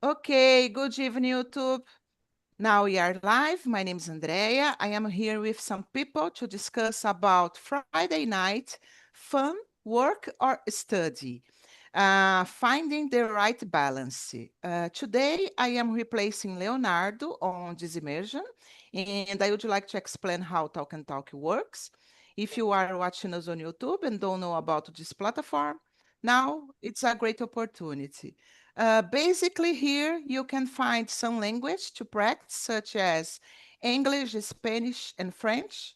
Okay, good evening, YouTube. Now we are live. My name is Andrea. I am here with some people to discuss about Friday night fun, work, or study. Finding the right balance. Today, I am replacing Leonardo on this immersion, and I would like to explain how Talk and Talk works. If you are watching us on YouTube and don't know about this platform, now it's a great opportunity. Basically, here you can find some language to practice, such as English, Spanish, and French.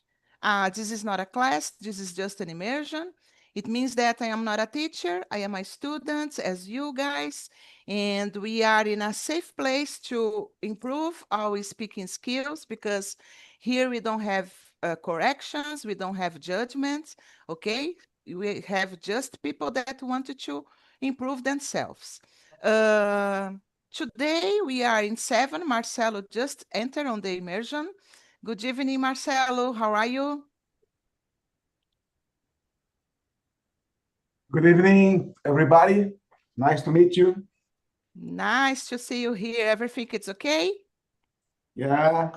This is not a class, this is just an immersion. It means that I am not a teacher, I am a student as you guys, and we are in a safe place to improve our speaking skills because here we don't have corrections, we don't have judgments, okay? We have just people that wanted to improve themselves. Uh, Today we are in 7. Marcelo just entered on the immersion. Good evening, Marcelo. How are you? Good evening, everybody. Nice to meet you. Nice to see you here. Everything is okay? Yeah,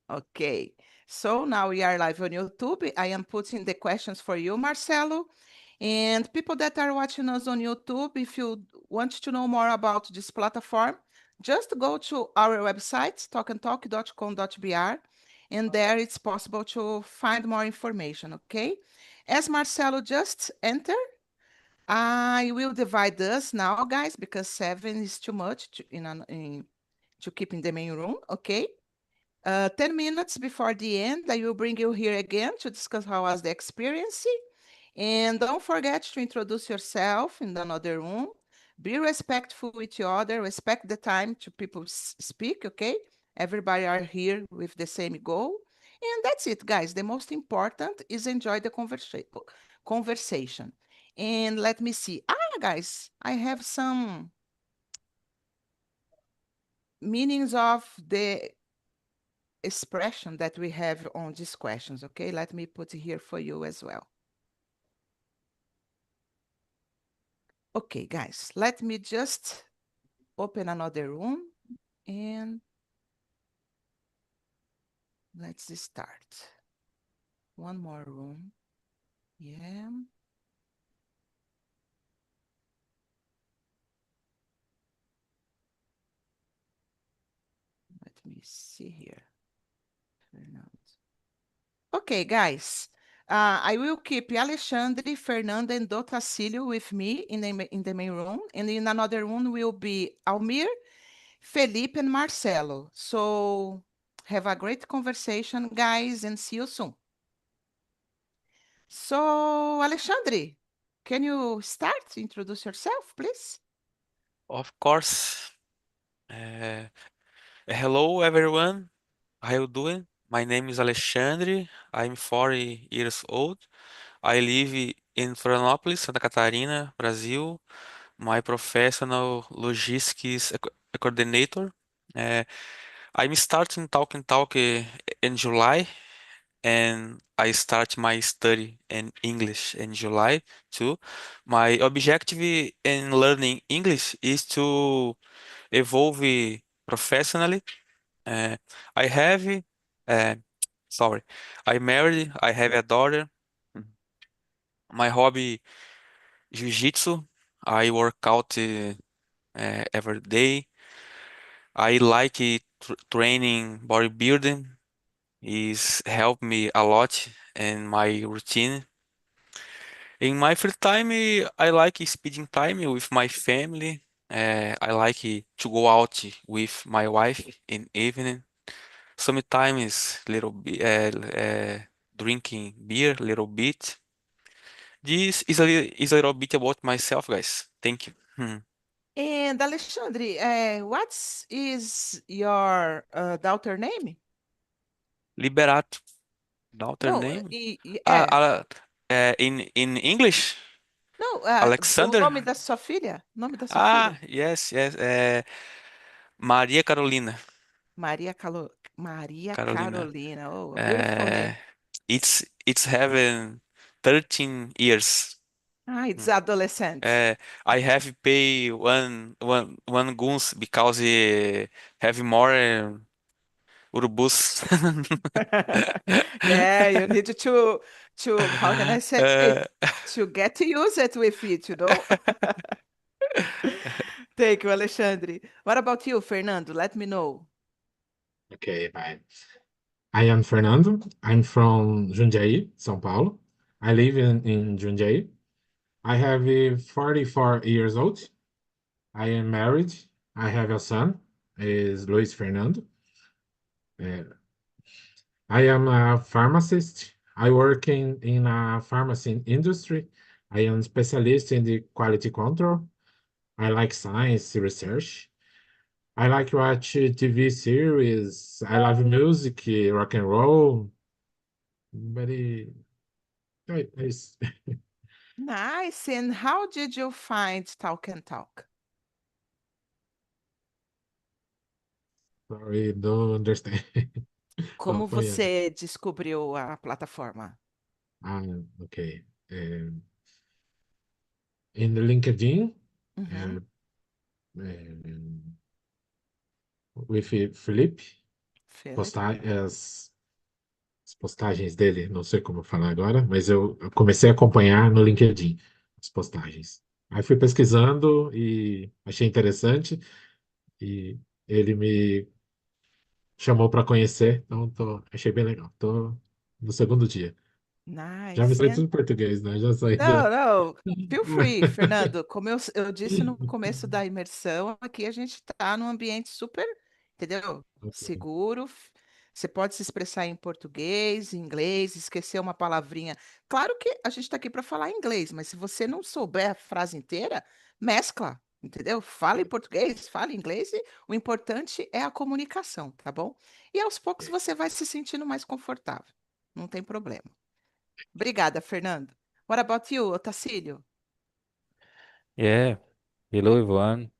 Okay. So now we are live on YouTube. I am putting the questions for you, Marcelo. And people that are watching us on YouTube, if you want to know more about this platform, just go to our website, talkandtalk.com.br, and there it's possible to find more information, okay? As Marcelo just entered, I will divide us now, guys, because 7 is too much to keep in the main room, okay? 10 minutes before the end, I will bring you here again to discuss how was the experience. And don't forget to introduce yourself in another room. Be respectful with each other. Respect the time to people speak, okay? Everybody are here with the same goal. And that's it, guys. The most important is enjoy the conversation. And let me see. Guys, I have some meanings of the expression that we have on these questions, okay? Let me put it here for you as well. Okay, guys, let me just open another room and let's start. One more room. Yeah. Let me see here. Okay, guys. I will keep Alexandre, Fernanda, and Dotacílio with me in the main room. And in another room will be Almir, Felipe, and Marcelo. So have a great conversation, guys, and see you soon. So, Alexandre, can you start? Introduce yourself, please. Of course. Hello, everyone. How you doing? My name is Alexandre. I'm 40 years old. I live in Florianópolis, Santa Catarina, Brazil. My professional logistics coordinator. Uh, I'm starting Talk and Talk in July, and I start my study in English in July too. My objective in learning English is to evolve professionally. Uh, I have, uh, sorry, I married, I have a daughter. Mhm. My hobby, jiu-jitsu. I work out every day. I like training bodybuilding. It's helped me a lot in my routine. In my free time, I like spending time with my family. I like to go out with my wife in evening. Sometimes little bit drinking beer, little bit. This is is a little bit about myself, guys. Thank you. And Alexandre, what is your daughter name? Liberato. Daughter No, name? Ah, é. in English, Não, o Alexander. nome da sua filha? O nome da sua Ah, filha? yes, yes. Maria Carolina. Maria Carolina. Carolina. Oh, a beautiful Uh, name. it's having 13 years. Ah, it's Mm. adolescent. I have pay one guns because he have more urubus. Yeah, you need to how can I say Uh, to get to use it with it, you know? Thank you, Alexandre. What about you, Fernando? Let me know. Okay, bye. I am Fernando. I'm from Jundiaí, São Paulo. I live in Jundiaí. I have 44 years old. I am married. I have a son, is Luis Fernando. Uh, I am a pharmacist. I work in a pharmacy industry. I am specialist in the quality control. I like science research. I like watch TV series. I love music, rock and roll. Very nice. Nice. And how did you find Talk and Talk? Sorry, don't understand. Tô Como apanhando. você descobriu a plataforma? Ah, okay. In the LinkedIn, Uhum. uh, with Felipe, Philip. postar as postagens dele, não sei como falar agora, mas eu comecei a acompanhar no LinkedIn as postagens. Aí fui pesquisando e achei interessante e ele me chamou para conhecer, então achei bem legal. Tô no segundo dia. Já me Nice. saí tudo em português, né? Já saí da... Não, não. Feel free, Fernando. Como eu disse no começo da imersão, aqui a gente está num ambiente super, entendeu? Ok. Seguro. Você pode se expressar em português, em inglês, esquecer uma palavrinha. Claro que a gente está aqui para falar inglês, mas se você não souber a frase inteira, mescla, entendeu? Fala em português, fala em inglês, e o importante é a comunicação, tá bom? E aos poucos você vai se sentindo mais confortável. Não tem problema. Obrigada, Fernando. What about you, Otacílio? Yeah, hello everyone.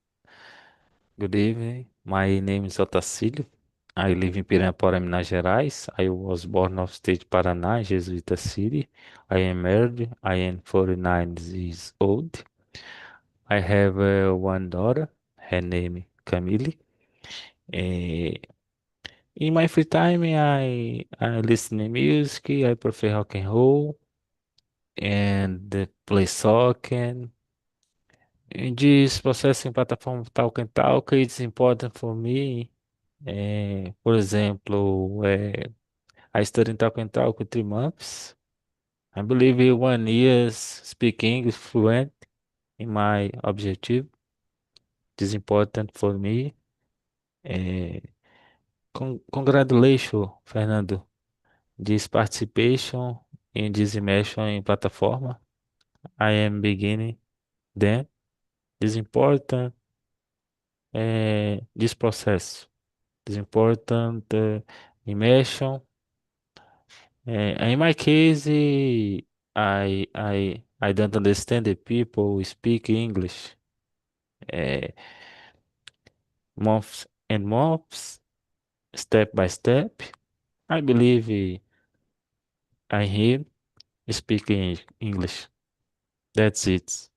Good evening. My name is Otacílio. I live in Pirapora, Minas Gerais. I was born of state Paraná, Jesuita City. I am married. I am 49 years old. I have one daughter. Her name Camille. Eh, in my free time, I listen to music. I prefer rock and roll and play soccer. In this processing platform Talk and Talk, it's important for me. For example, I studied Talk and Talk for 3 months. I believe in 1 year speaking English fluent in my objective. It is important for me. Eh, Congratulations, Fernando, this participation in this immersion in platform. I am beginning then. It is important this process. It is important immersion. In my case, I don't understand the people who speak English. Uh, Months and months, step by step. I believe I hear speaking English. That's it.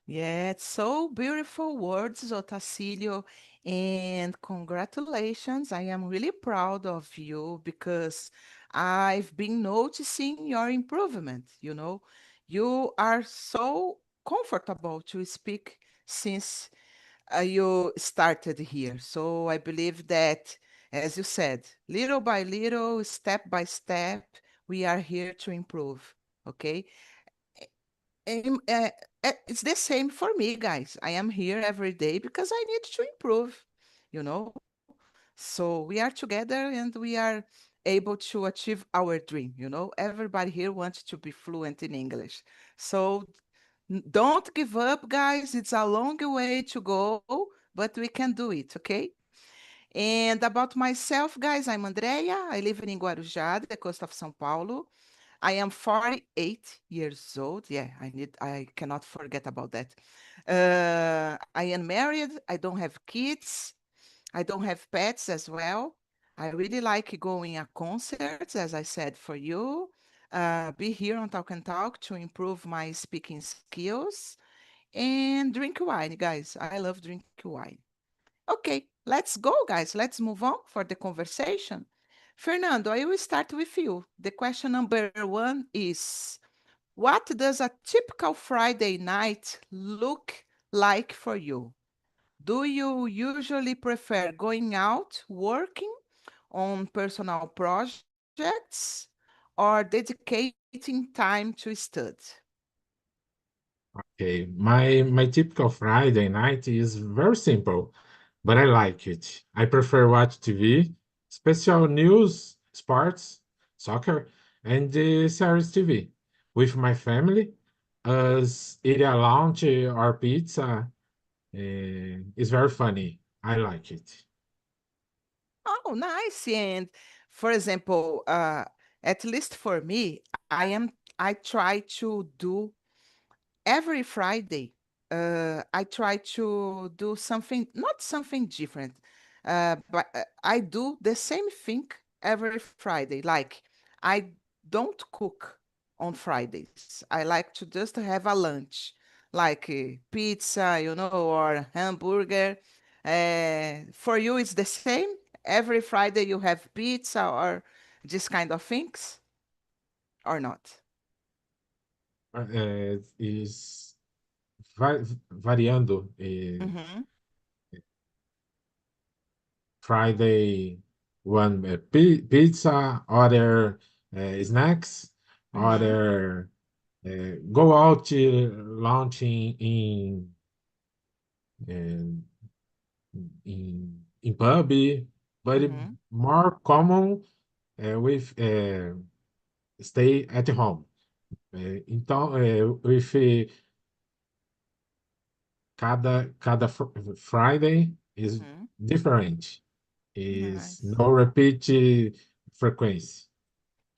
Yeah, it's so beautiful words, Otacílio, and congratulations. I am really proud of you because I've been noticing your improvement, you know. You are so comfortable to speak since you started here. So I believe that, as you said, little by little, step by step, we are here to improve. Okay. And, it's the same for me, guys. I am here every day because I need to improve, you know. So we are together and we are able to achieve our dream, you know. Everybody here wants to be fluent in English. So don't give up, guys. It's a long way to go, but we can do it, okay? And about myself, guys, I'm Andrea. I live in Guarujá, the coast of São Paulo. I am 48 years old. Yeah, I cannot forget about that. I am married. I don't have kids. I don't have pets as well. I really like going to concerts, as I said for you. be here on Talk and Talk to improve my speaking skills and drink wine, guys. I love drinking wine. Okay, let's go, guys. Let's move on for the conversation. Fernando, I will start with you. The question number one is, what does a typical Friday night look like for you? Do you usually prefer going out, working on personal projects, or dedicating time to study? Okay, my typical Friday night is very simple, but I like it. I prefer watch TV, special news, sports, soccer, and the series TV with my family. Us eat a lunch or pizza. It's very funny. I like it. Oh, nice. And for example, at least for me, I try to do every Friday, I try to do something, not something different, but I do the same thing every Friday. Like, I don't cook on Fridays. I like to just have a lunch, like pizza, or hamburger. For you, it's the same? Every Friday you have pizza or this kind of things, or not? Is variando. Mm-hmm. Friday, one pizza, other snacks, Mm-hmm. other go out launching in in pub, but Mm-hmm. more common with stay at home. Então, with cada Friday is Mm-hmm. different. Is Nice. no repeat frequency.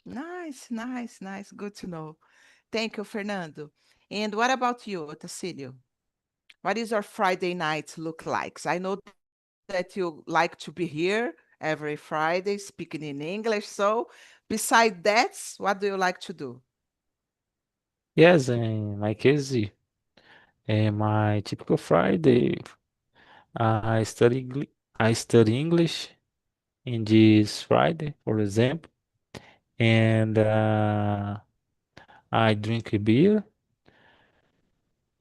Nice, nice, nice. Good to know. Thank you, Fernando. And what about you, Otacílio? What is your Friday night look like? I know that you like to be here every Friday speaking in English. So, beside that, what do you like to do? Yes, in my case, my typical Friday, I study English in this Friday, for example, and I drink a beer.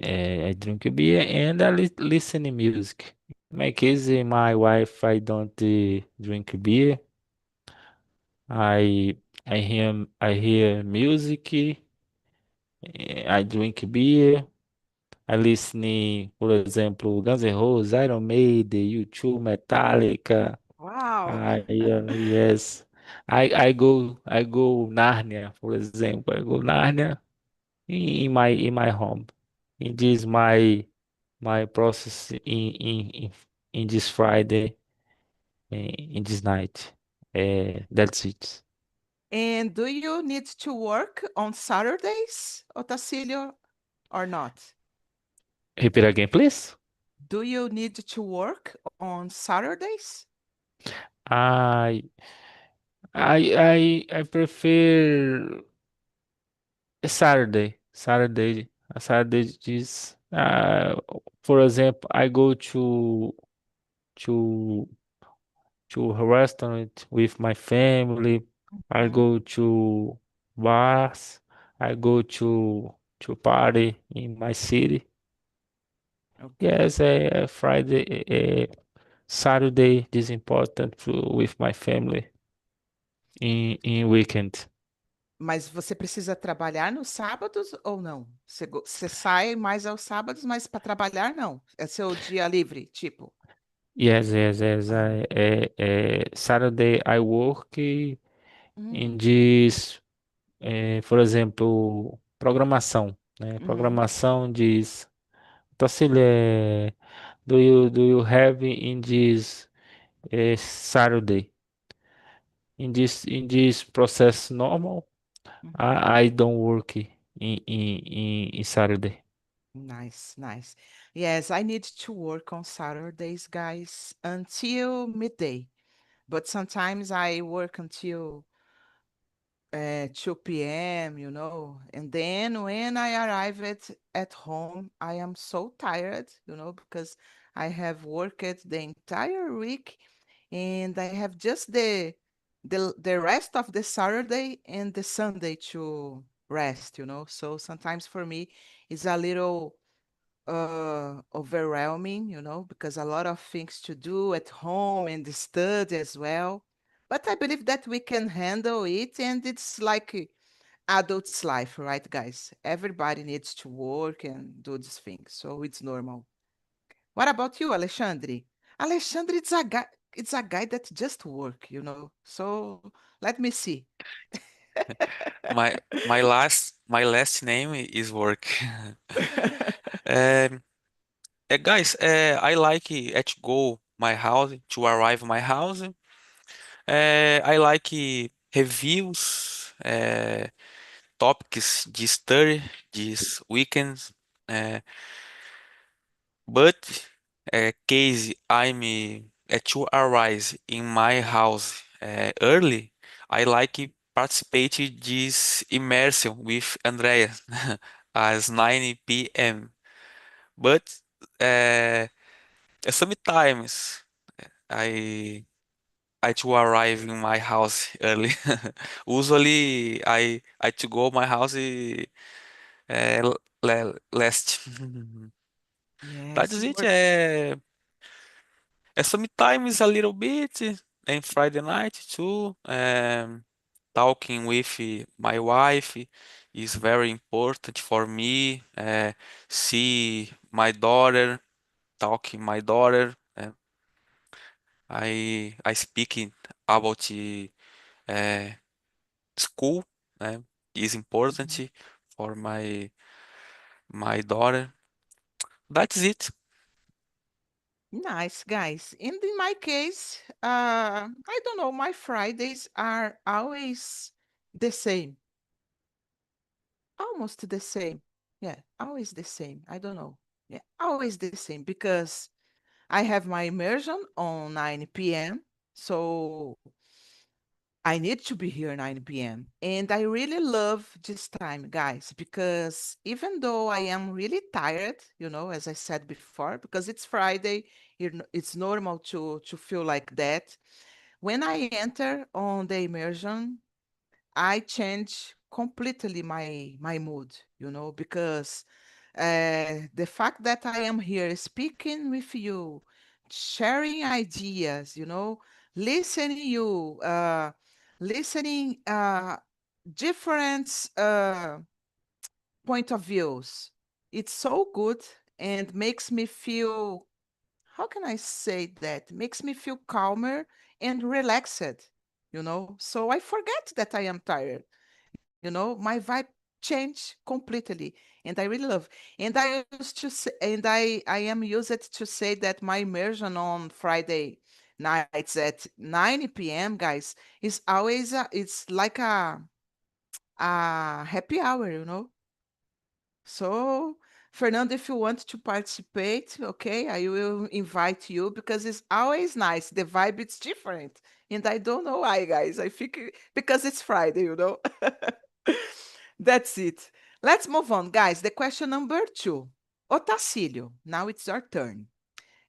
I drink a beer and I listen to music. In my case, my wife, I don't drink beer. I I hear music. I drink beer. I listen, por exemplo, Guns N' Roses, Iron Maiden, U2, Metallica. Wow. Yes. I go Narnia, for example. I go Narnia in my home. It is my process in this Friday, in this night. That's it. And do you need to work on Saturdays, Otacílio, or not? Repeat again, please. Do you need to work on Saturdays? I I prefer a Saturday. Saturday is for example, I go to to a restaurant with my family. I Mhm. go to bars. I go to party in my city. Ok. Yes, Friday, Saturday is important with my family in weekend. Mas você precisa trabalhar nos sábados ou não? Você sai mais aos sábados, mas para trabalhar não. É seu dia livre, tipo. Yes. Ah, Saturday I work in hum, this, for exemplo, programação, né? uhum, Programação diz, Tacília, do you have in this Saturday? In this process normal, uhum. I don't work in Saturday. Nice, nice. Yes, I need to work on Saturdays, guys, until midday. But sometimes I work until 2 p.m., and then when I arrived at home, I am so tired, because I have worked the entire week and I have just the rest of the Saturday and the Sunday to rest. So sometimes for me it's a little overwhelming, because a lot of things to do at home and study as well. But I believe that we can handle it, and it's like adult's life, right, guys? Everybody needs to work and do these things, so it's normal. What about you, Alexandre? Alexandre, it's a guy that just work. So let me see. My last name is work. Um, guys, I like to go my house to arrive my house. I like reviews, topics de study this weekend. Uh, but case I'm to arise in my house early, I like participate this immersion with Andrea at 9 p.m. But uh, sometimes I I to arrive in my house early. Usually I to go my house last. That Yes, is you it. work. Sometimes a little bit and Friday night too. Talking with my wife is very important for me. See my daughter, talking my daughter. I speaking about uh, school. Is Mhm. important for my daughter. That's it. Nice, guys. And in my case, I don't know, my Fridays are always the same, almost the same. Yeah, always the same. I don't know. Yeah, always the same because I have my immersion on 9 p.m. So I need to be here 9 p.m. And I really love this time, guys, because even though I am really tired, as I said before, because it's Friday, it's normal to feel like that. When I enter on the immersion, I change completely my mood, because the fact that I am here speaking with you, sharing ideas, listening you, listening different point of views. It's so good and makes me feel, how can I say that? Makes me feel calmer and relaxed, So I forget that I am tired. My vibe changed completely, and I really love. And I used to say, and I am used to say that my immersion on Friday nights at 9 p.m., guys, is always it's like a happy hour, So, Fernando, if you want to participate, okay, I will invite you because it's always nice. The vibe is different. And I don't know why, guys. I think because it's Friday. That's it. Let's move on, guys. The question number 2. Otacílio, now it's your turn.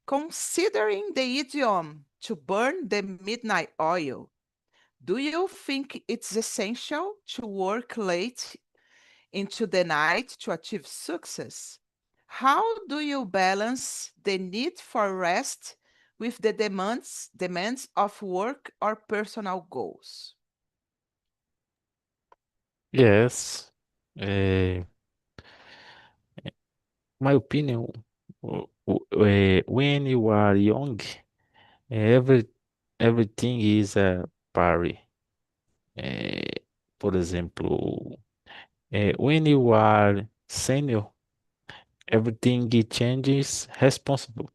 Considering the idiom to burn the midnight oil, do you think it's essential to work late into the night to achieve success? How do you balance the need for rest with the demands of work or personal goals? Yes. Uh, my opinion, when you are young, every everything is a party. Por exemplo, when you are senior, everything it changes responsible.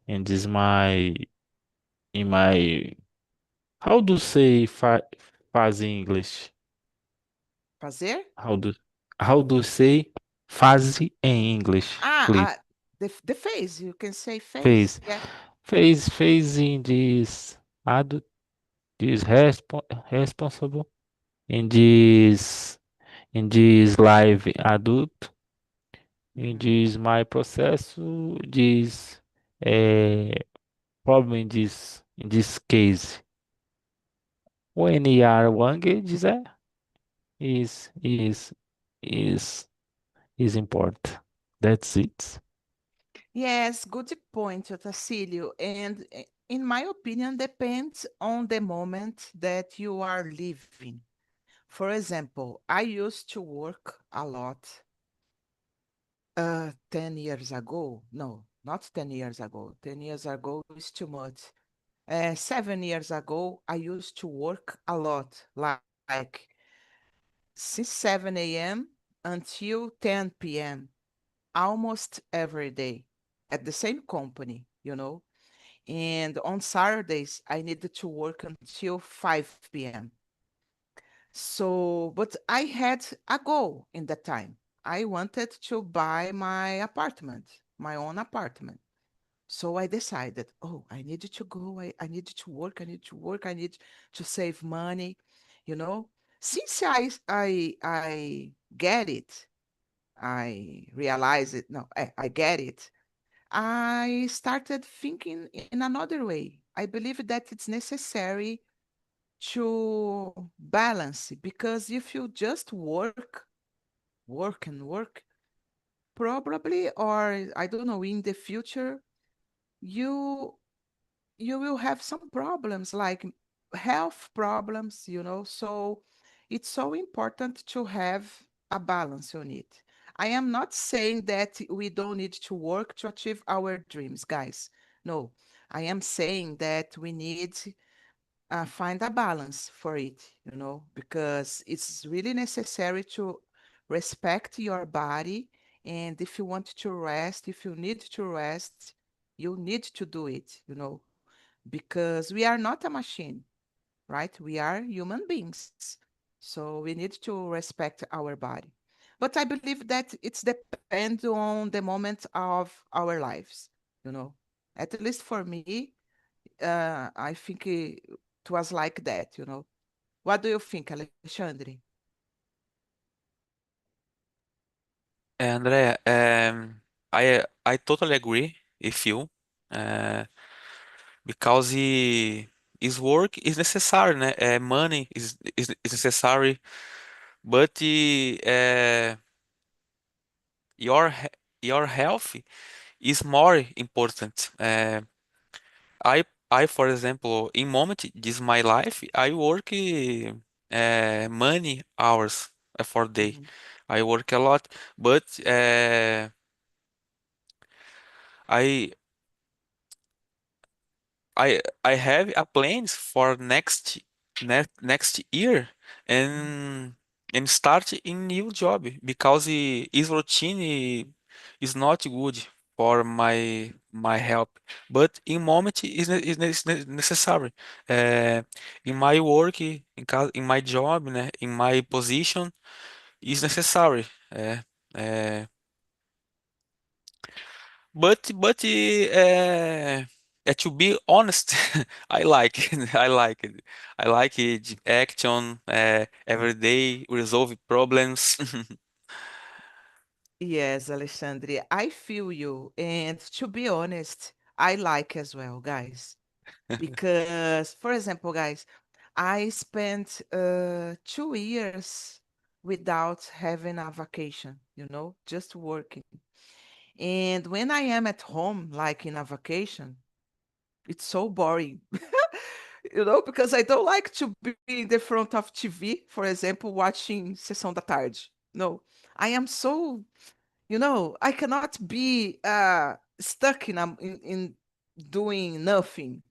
And this in my how do say faz em English? Fazer? How do how do say faz em English, Ah, please? the phase. You can say phase. Fez. Yeah. Fez in this adult, this responsible. in this live adulto, in Mhm. this my processo, this problem in this case. When you are young, this is is is is important. That's it. Yes, good point, Otacílio. And in my opinion, depends on the moment that you are living. For example, I used to work a lot 10 years ago. No, not 10 years ago. 10 years ago is too much. 7 years ago, I used to work a lot, like since 7 a.m. until 10 p.m., almost every day at the same company. And on Saturdays, I needed to work until 5 p.m. So, but I had a goal in that time. I wanted to buy my apartment, my own apartment. So I decided, oh, I need to go. I need to work. I need to work. I need to save money, you know. Since I get it, I realize it. No, I get it. I started thinking in another way. I believe that it's necessary to balance because if you just work and work, probably, or I don't know, in the future, you you will have some problems like health problems. So it's so important to have a balance on it. I am not saying that we don't need to work to achieve our dreams, guys. No, I am saying that we need find a balance for it, because it's really necessary to respect your body. And if you want to rest, if you need to rest, you need to do it, because we are not a machine, right? We are human beings. So we need to respect our body. But I believe that it's depends on the moment of our lives. At least for me, I think it was like that. What do you think, Alexandre? Andrea, I totally agree with you, uh, because his work is necessary, né? Money is necessary, but your your health is more important. I, for example, in moment this my life, I work many hours for day. Mhm. I work a lot, but I I have a plans for next year Mhm. and start in new job because his routine is not good for my help. But in moment is necessary. Uh, in my work, in my job, né, in my position is necessary. To be honest, I like it. I like it. I like it. Action every day, resolve problems. Yes, Alexandre, I feel you. And to be honest, I like as well, guys. Because, for example, guys, I spent 2 years without having a vacation, just working. And when I am at home, like in a vacation, it's so boring, because I don't like to be in the front of TV, for example, watching Sessão da Tarde. No, I am so, I cannot be stuck in doing nothing.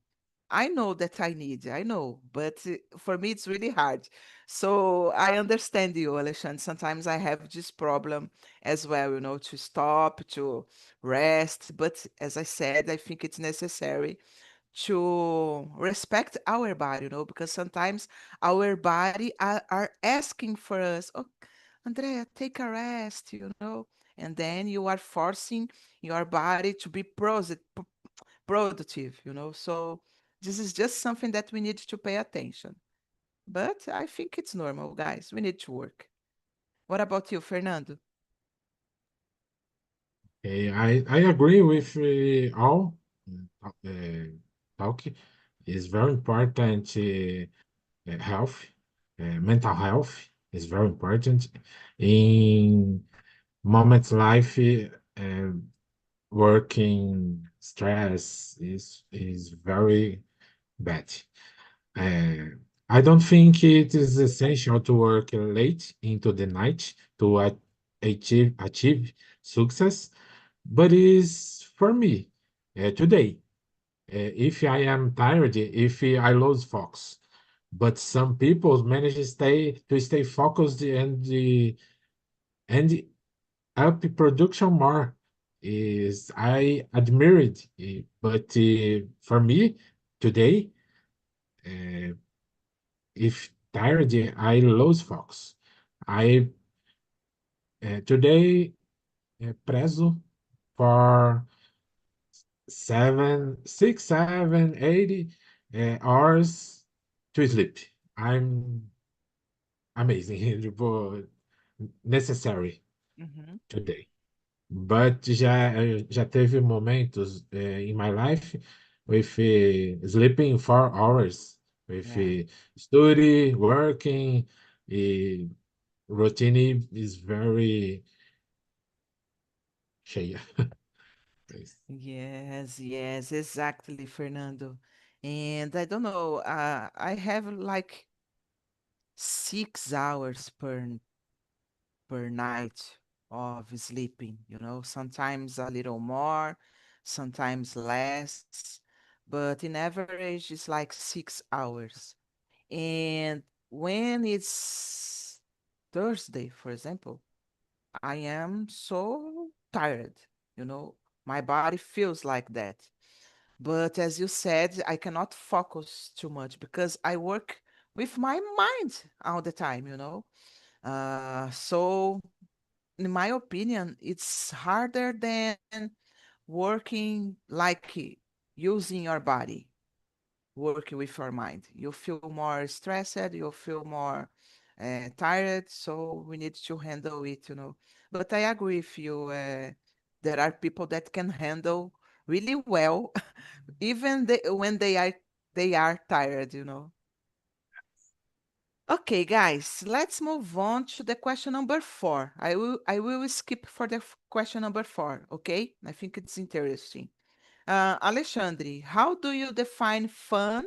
I know that I know, but for me it's really hard. So I understand you, Alexandre. Sometimes I have this problem as well, to stop, to rest. But as I said, I think it's necessary to respect our body, because sometimes our body are asking for us, oh, Andrea, take a rest, and then you are forcing your body to be productive. So this is just something that we need to pay attention. but I think it's normal, guys. We need to work. What about you, Fernando? Okay, I agree with all talk. Is very important. Health, mental health is very important in moments life. Working stress is very bad. Uh, I don't think it is essential to work late into the night to achieve success, but is for me today. If I am tired, if I lose focus, but some people manage to stay focused and up production more. Is I admire it, but for me today, uh, if tired, I lose focus. I today prezo for 6, 7, 8 hours to sleep. I'm amazing, but necessary Mhm. today. But já teve momentos in my life with sleeping 4 hours, with Yeah. study, working, uh, routine is very cheia. Yes. Yes, yes, exactly, Fernando. And I don't know, I have like 6 hours per night of sleeping, sometimes a little more, sometimes less, but in average it's like 6 hours. And when it's Thursday, for example, I am so tired, you know, my body feels like that. But as you said, I cannot focus too much because I work with my mind all the time, So, in my opinion, it's harder than working like using your body, working with your mind. You feel more stressed, you feel more tired, so we need to handle it. But I agree with you. There are people that can handle really well, even when they are tired. Okay, guys, let's move on to the question number 4. I will skip for the question number 4, okay? I think it's interesting. Alexandre, how do you define fun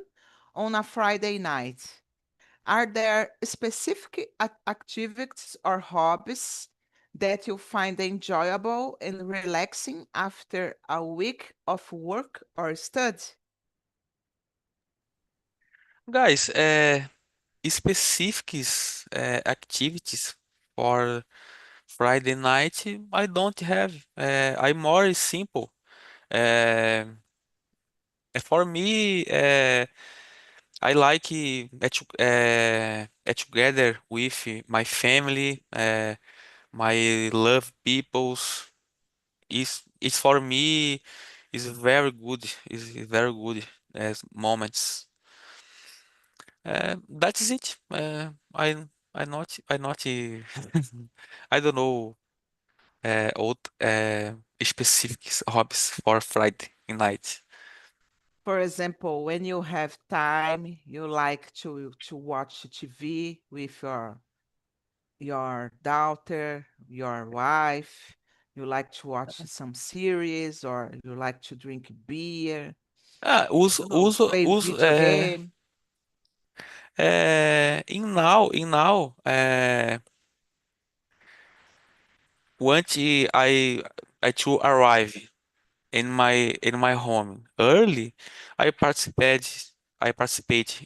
on a Friday night? Are there specific activities or hobbies that you find enjoyable and relaxing after a week of work or study? Guys, specific activities for Friday night, I don't have. I'm more simple. Uh, for me, I like together with my family, my love peoples. It's for me is very good. Is very good as moments. That is it. I not I don't know old specific hobbies for Friday night. For example, when you have time, you like to watch TV with your daughter, your wife. You like to watch some series, or you like to drink beer. I Uso, don't know, uso, play uso, video game. once I to arrive in my home early, I participate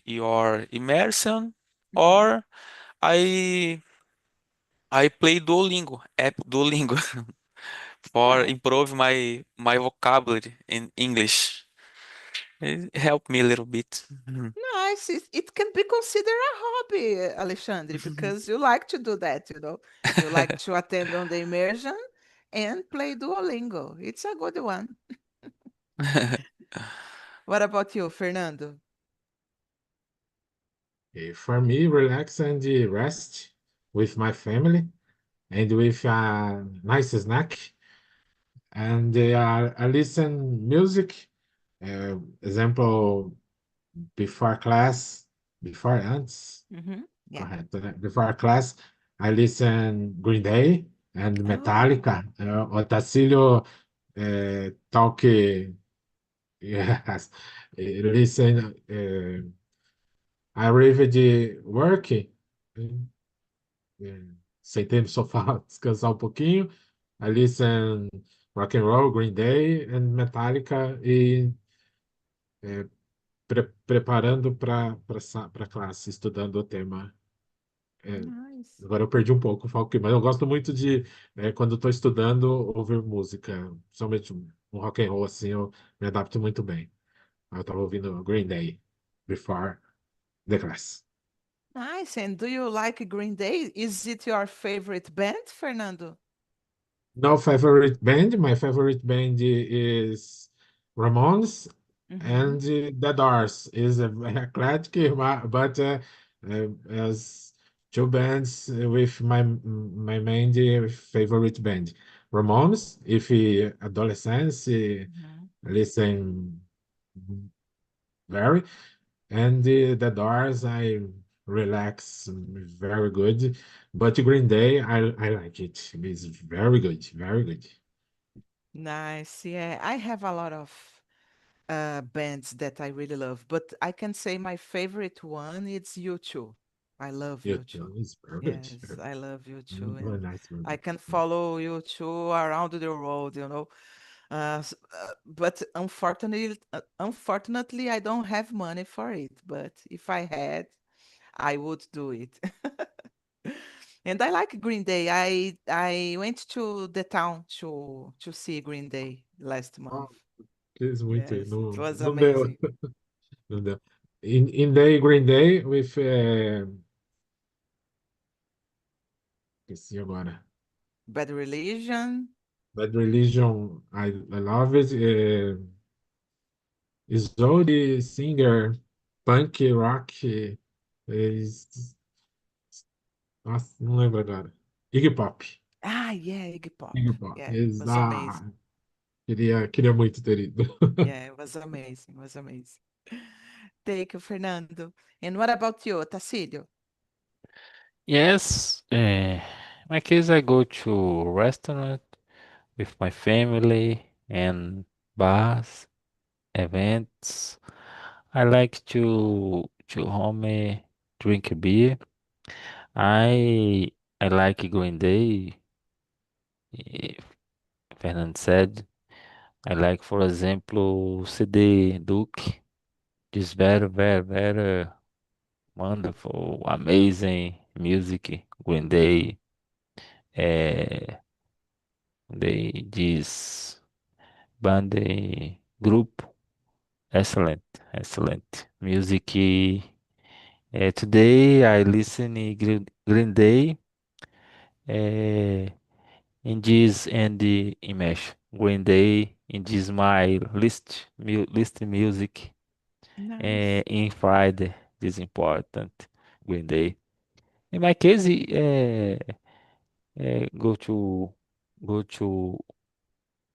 your immersion, Mhm. or I play Duolingo, app Duolingo, for Yeah, improve my vocabulary in English. It helped me a little bit. Mhm. nice. It can be considered a hobby, Alexandre, because you like to do that. You like to attend on the immersion and play Duolingo. It's a good one. What about you, Fernando? For me, relax and rest with my family and with a nice snack. And I listen music, example, before class, before antes, Yeah. correto, né? Before class, I listen Green Day and Oh, Metallica. Otacílio talk, yes, listen, I arrived work, sentei no sofá descansar um pouquinho. I listen rock and roll, Green Day and Metallica e preparando para classe, estudando o tema. É, nice. agora eu perdi um pouco o foco, mas eu gosto muito de, quando estou estudando, ouvir música, principalmente um rock and roll assim, eu me adapto muito bem. Eu estava ouvindo Green Day before the class. Nice. And do you like Green Day? Is it your favorite band, Fernando? No favorite band. My favorite band is Ramones Mm-hmm. and The Doors. Is a eclectic, but as two bands with my main favorite band. Ramones, if adolescence Mm-hmm. listen very, and The Doors I relax very good. But Green Day I like it. It's very good, very good. Nice. Yeah, I have a lot of bands that I really love, but I can say my favorite one is U2. I love U2. YouTube is very good. Yes, I love U2, Very and nice, very I good. can follow U2 around the world, but unfortunately, I don't have money for it. But if I had, I would do it. And I like Green Day. I went to the town to see Green Day last month. Oh, quis muito ir. Yes, it Não, was não deu. amazing. Não deu. In Day, Green Day with esqueci agora. Bad Religion. Bad Religion, I love it. Isolde singer, punk rock, is, nossa, não lembro agora. Iggy Pop. Ah, yeah, Iggy Iggy Pop. Pop. Yeah, it was amazing. Queria muito ter ido. Yeah, it was amazing. It was amazing. Thank you, Fernando. And what about you, Tacílio? Yes, my case I go to restaurant with my family and bars, events. I like to home drink beer. I I like Green Day. eh, Fernand said. I like, for example, CD Duke. This very wonderful, amazing music. Green Day. eh, this band group. Excellent music. Today I listen Green Day uh, in this and the Imersão. Green Day in this my list music Nice. in Friday. This important Green Day. In my case, go go to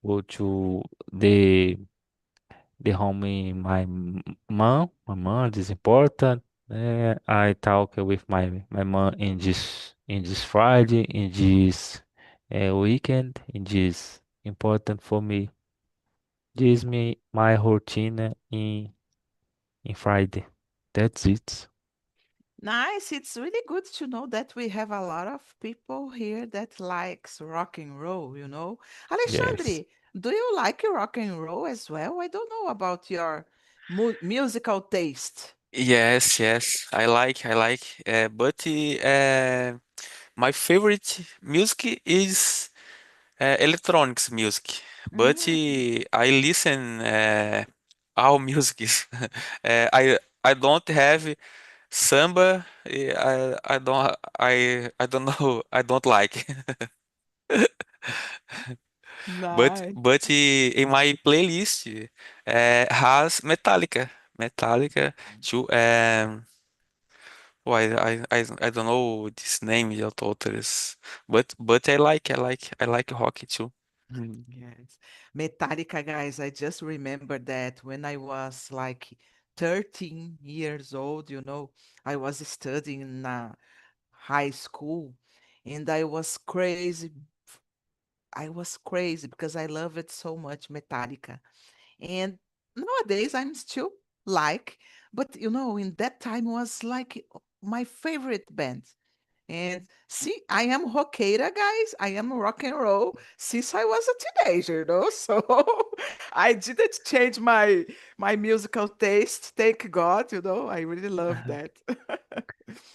go to the the home in my mom is important. I talk with my mom in this Friday, in this weekend, in this important for me. This me my routine in Friday. That's it. Nice. It's really good to know that we have a lot of people here that likes rock and roll. Yes. Alexandre, do you like rock and roll as well? I don't know about your musical taste. Yes, I like. But my favorite music is electronics music. But Mm, I listen all music. I don't have samba. I don't know. I don't like. But nice. but in my playlist has Metallica. Metallica to Oh, I don't know this name of authors, but I like hockey too. Mm. Yes. Metallica, guys, I just remember that when I was like 13 years old, I was studying in high school and I was crazy because I love it so much, Metallica. And nowadays I'm still like, but in that time was like my favorite band. And see, I am roqueira, guys. I am rock and roll since I was a teenager, So I didn't change my musical taste. Thank God, I really love that.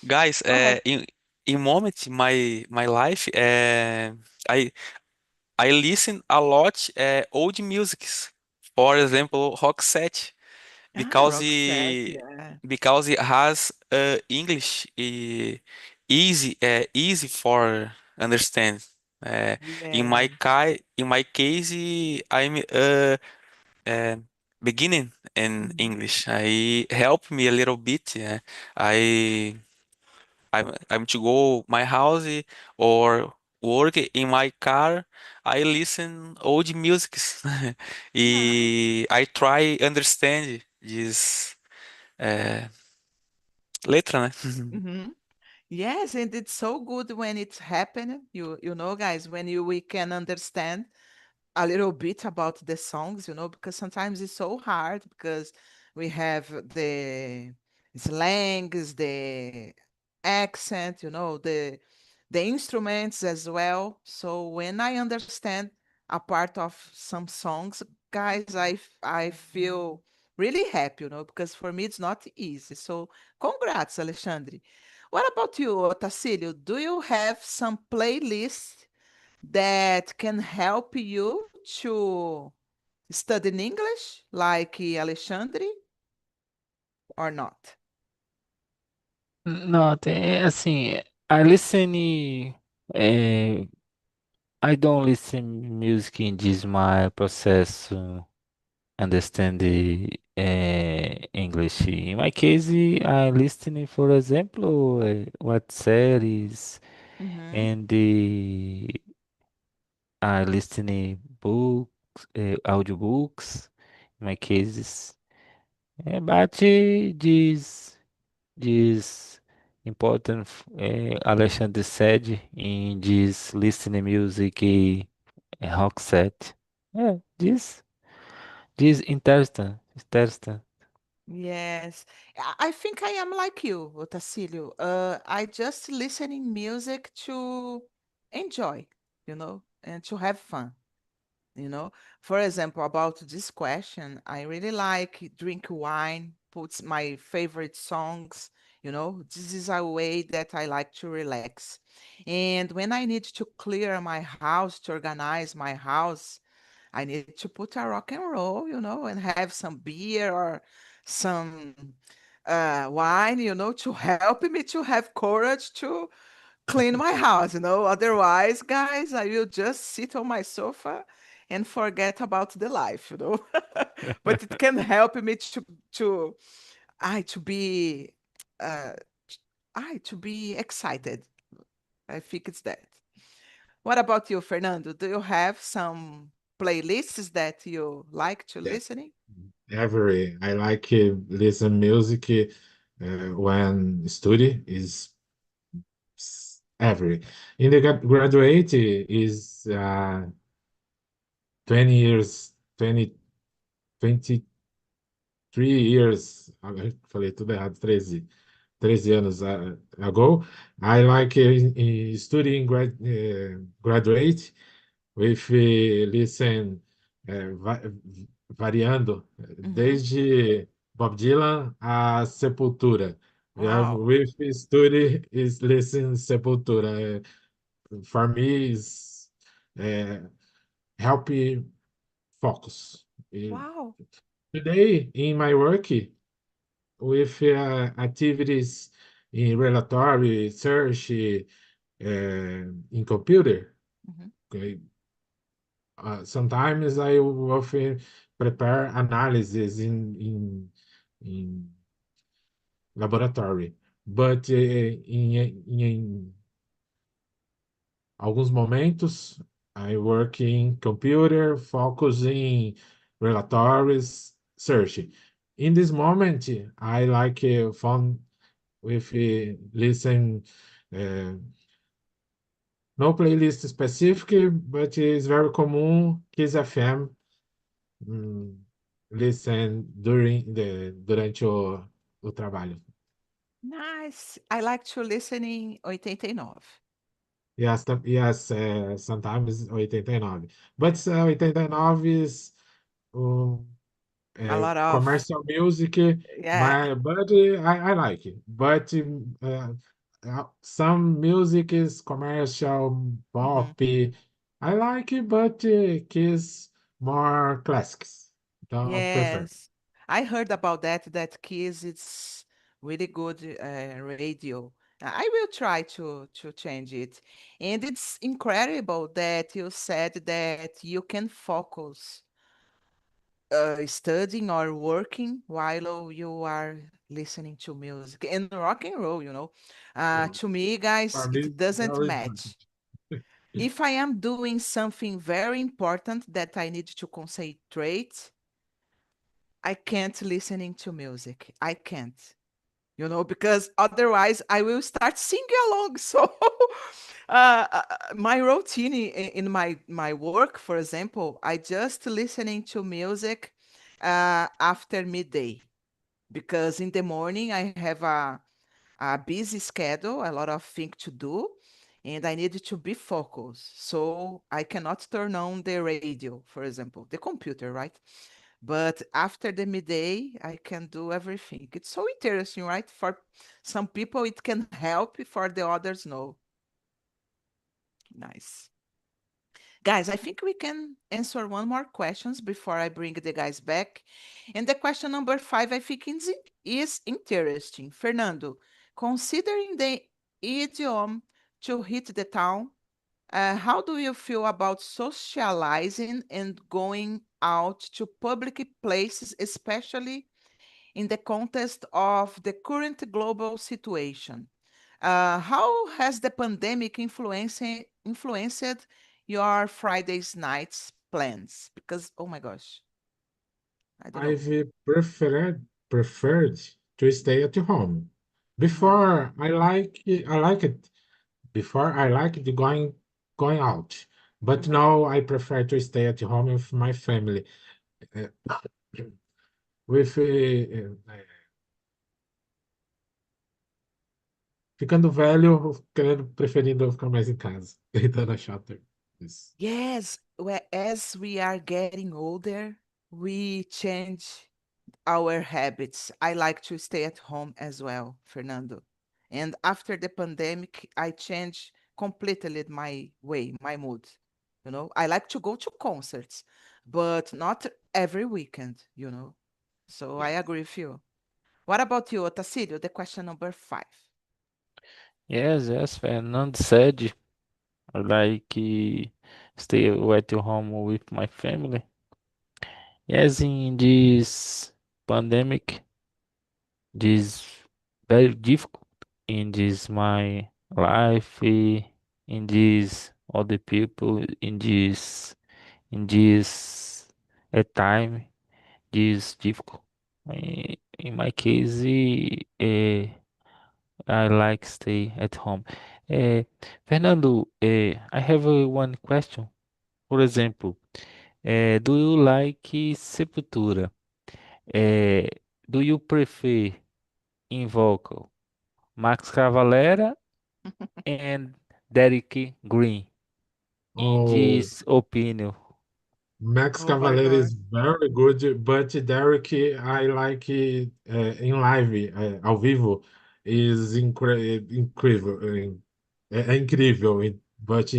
Guys, Go ahead. in moment my life, I I listen a lot old musics. For example, rock set. Ah, because Roxette, it yeah. because it has English easy for understand. Uh, Yeah. in my case, I'm uh, beginning in Mhm. English. I help me a little bit. I I'm to go my house or work in my car. I listen old music. Ah, I try understand this é, letra, né? mhm. Yes, and it's so good when it's happening. Guys, when we can understand a little bit about the songs, because sometimes it's so hard because we have the slangs, the accent, the instruments as well. So when I understand a part of some songs, guys, I feel really happy, because for me it's not easy. So congrats, Alexandre. What about you, Otacílio? Do you have some playlist that can help you to study in English, like Alexandre, or not? Não, tem, assim, I listen, eh, I don't listen music in this my process to understand the English. In my case, I listen, for example, what series Mm-hmm. and the I listen books, audiobooks. In my cases, but this important Alexander said in this listening music rock set. Yeah, this interesting. Yes, I think I am like you, Otacílio. I just listening music to enjoy, and to have fun. For example, about this question, I really like drink wine, puts my favorite songs. This is a way that I like to relax. And when I need to clear my house, to organize my house, I need to put a rock and roll, and have some beer or some wine, to help me to have courage to clean my house, Otherwise, guys, I will just sit on my sofa and forget about the life, But it can help me to to be uh to be excited. I think it's that. What about you, Fernando? Do you have some playlists that you like to Yeah, listening? every I like listen music when study is every in the graduate is 20 years 23 years, falei tudo errado, 13 anos ago. I like studying graduate with listen variando Mm-hmm. desde Bob Dylan a Sepultura. Yeah, Wow. with study is listen Sepultura. For me is uh, help me focus. Wow. Today in my work with activities in relatory search in computer. Mm-hmm. Okay. Sometimes I often prepare analysis in laboratory. but em alguns momentos I work in computer, focus in relatories, search. In this moment, I like phone with listen, uh, no playlist specific, but it's very common Kiss FM mm, listen durante o trabalho. Nice. I like to listen in 89. Yes, yes, sometimes 89. But 89 is um, A lot of, commercial music, yeah, but I like it. But some music is commercial, mhm. pop. I like it, but Kiss more classics. Don't prefer. Yes. I heard about that Kiss it's really good radio. I will try to change it. And it's incredible that you said that you can focus studying or working while you are listening to music and rock and roll, you know. Yeah, To me, guys, for me, it doesn't very important. match. If I am doing something very important that I need to concentrate, I can't listening to music. I can't, you know, because otherwise I will start singing along. So my routine in my work, for example, I just listening to music after midday because in the morning I have a busy schedule, a lot of things to do, and I need to be focused. So I cannot turn on the radio, for example, the computer, right? But after the midday, I can do everything. It's so interesting, right? For some people, it can help, for the others, no. Nice. Guys, I think we can answer one more questions before I bring the guys back. And the question number 5, I think is interesting. Fernando, considering the idiom to hit the town, how do you feel about socializing and going out to public places, especially in the context of the current global situation? How has the pandemic influenced your Fridays nights plans? Because, oh my gosh, I don't know. I've preferred to stay at home. Mhm, Before I like it. Before I liked going out, but mhm. now I prefer to stay at home with my family. Uh, with ficando velho, preferindo ficar mais em casa, deitando a chata. Isso. Yes, as we are getting older, we change our habits. I like to stay at home as well, Fernando. And after the pandemic, I changed completely my way, my mood. You know, I like to go to concerts, but not every weekend, you know. So I Yeah. agree with you. What about you, Otacílio? The question number 5. Yes, yes, Fernando said I like stay at home with my family. Yes, in this pandemic, this very difficult in this my life, in this other people, in this time, this difficult. In my case, I like stay at home. Uh, Fernando, I have one question. For example, do you like Sepultura? Uh, do you prefer in vocal Max Cavalera and Derek Green? In Oh, this opinion, Max Oh my Cavaleiro God. is very good, but Derek, I like in live, ao vivo, is incrível. É incrível, but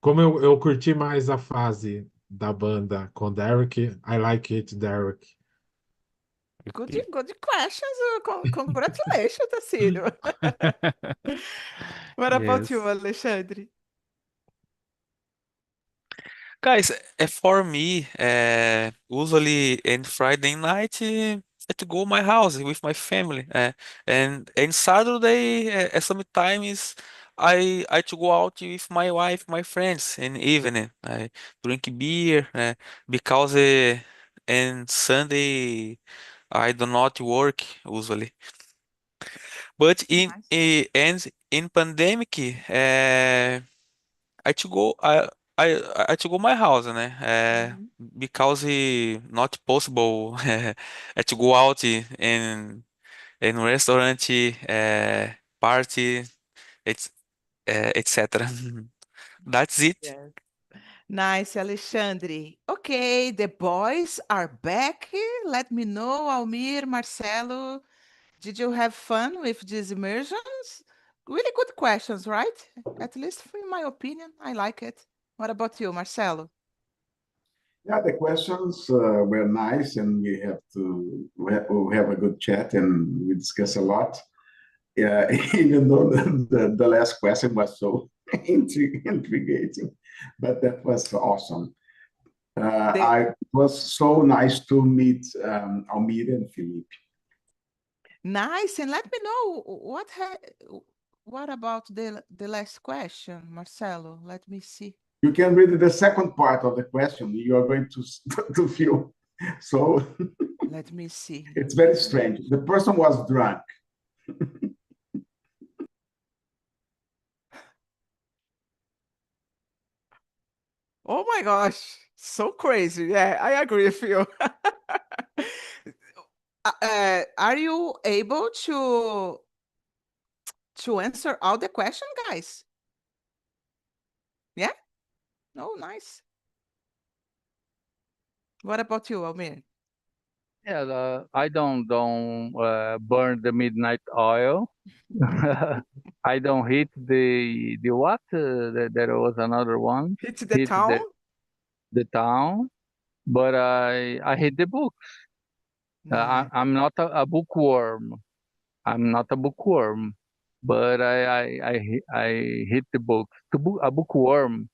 como eu curti mais a fase da banda com Derek, I like it, Derek. Good, okay. good questions. Congratulations, Tacílio. What about you, Yes. Alexandre? Guys, for me, usually in Friday night, to go my house with my family. And Saturday, sometimes I to go out with my wife, my friends in evening. I drink beer because and Sunday I do not work usually. But Nice. in pandemic, I to go I to go my house, né? Mhm. Because not possible to go out in restaurant, party, it's etc. That's it. Yes. Nice, Alexandre. Okay, the boys are back. Let me know, Almir, Marcelo, did you have fun with these immersions? Really good questions, right? At least in my opinion, I like it. What about you, Marcelo? Yeah, the questions were nice, and we have a good chat, and we discuss a lot. Yeah, even though the last question was so intriguing, but that was awesome. The It was so nice to meet Almira and Felipe. nice, and let me know what about the last question, Marcelo? Let me see. You can read the second part of the question. You are going to to feel so. Let me see. It's very strange. The person was drunk. Oh my gosh, so crazy. Yeah, I agree with you. Are you able to answer all the question, guys? Yeah? Oh, nice. What about you, Almir? Yeah, I don't burn the midnight oil. I don't hit the what? There was another one. Hit the Hit town? the town, but I hit the book. Nice. I'm not a bookworm. I'm not a bookworm, but I hit the book. A bookworm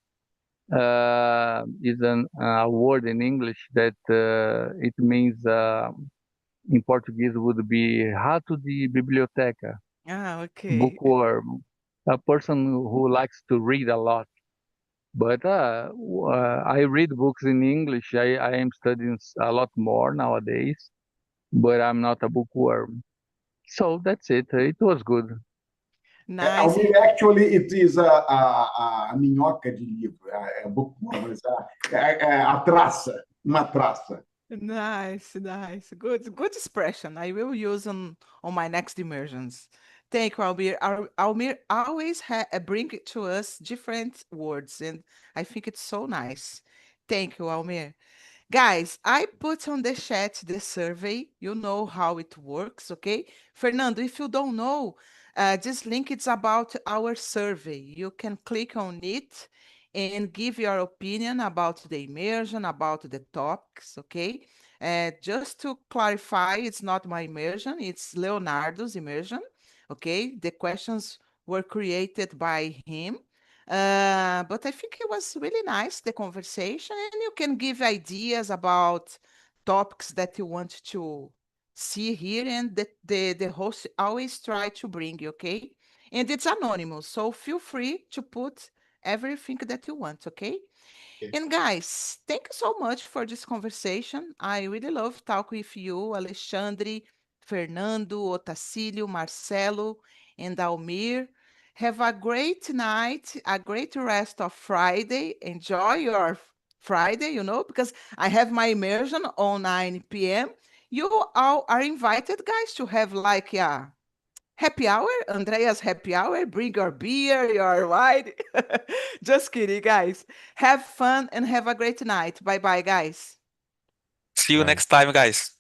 is a word in English that it means in Portuguese would be rato de biblioteca, Ah, okay. bookworm, a person who likes to read a lot. But I read books in English. I am studying a lot more nowadays, but I'm not a bookworm. So that's it. It was good. Nice. Actually, it is a minhoca de livro, a bookworm, a traça, uma traça. Nice, nice. Good expression. I will use on my next immersions. Thank you, Almir. Almir always bring it to us different words, and I think it's so nice. Thank you, Almir. Guys, I put on the chat the survey. You know how it works, okay? Fernando, if you don't know, this link is about our survey. You can click on it and give your opinion about the immersion, about the topics, okay? Just to clarify, it's not my immersion, it's Leonardo's immersion, okay? The questions were created by him. But I think it was really nice, the conversation, and you can give ideas about topics that you want to see here, and the host always try to bring you, okay? And it's anonymous, so feel free to put everything that you want, okay? Okay. And guys, thank you so much for this conversation. I really love talking with you, Alexandre, Fernando, Otacílio, Marcelo, and Almir. Have a great night, a great rest of Friday. Enjoy your Friday, because I have my immersion on 9 p.m. You all are invited, guys, to have like happy hour, Andrea's happy hour. Bring your beer, your wine. Just kidding, guys. Have fun and have a great night. Bye bye, guys. See you Bye. next time, guys.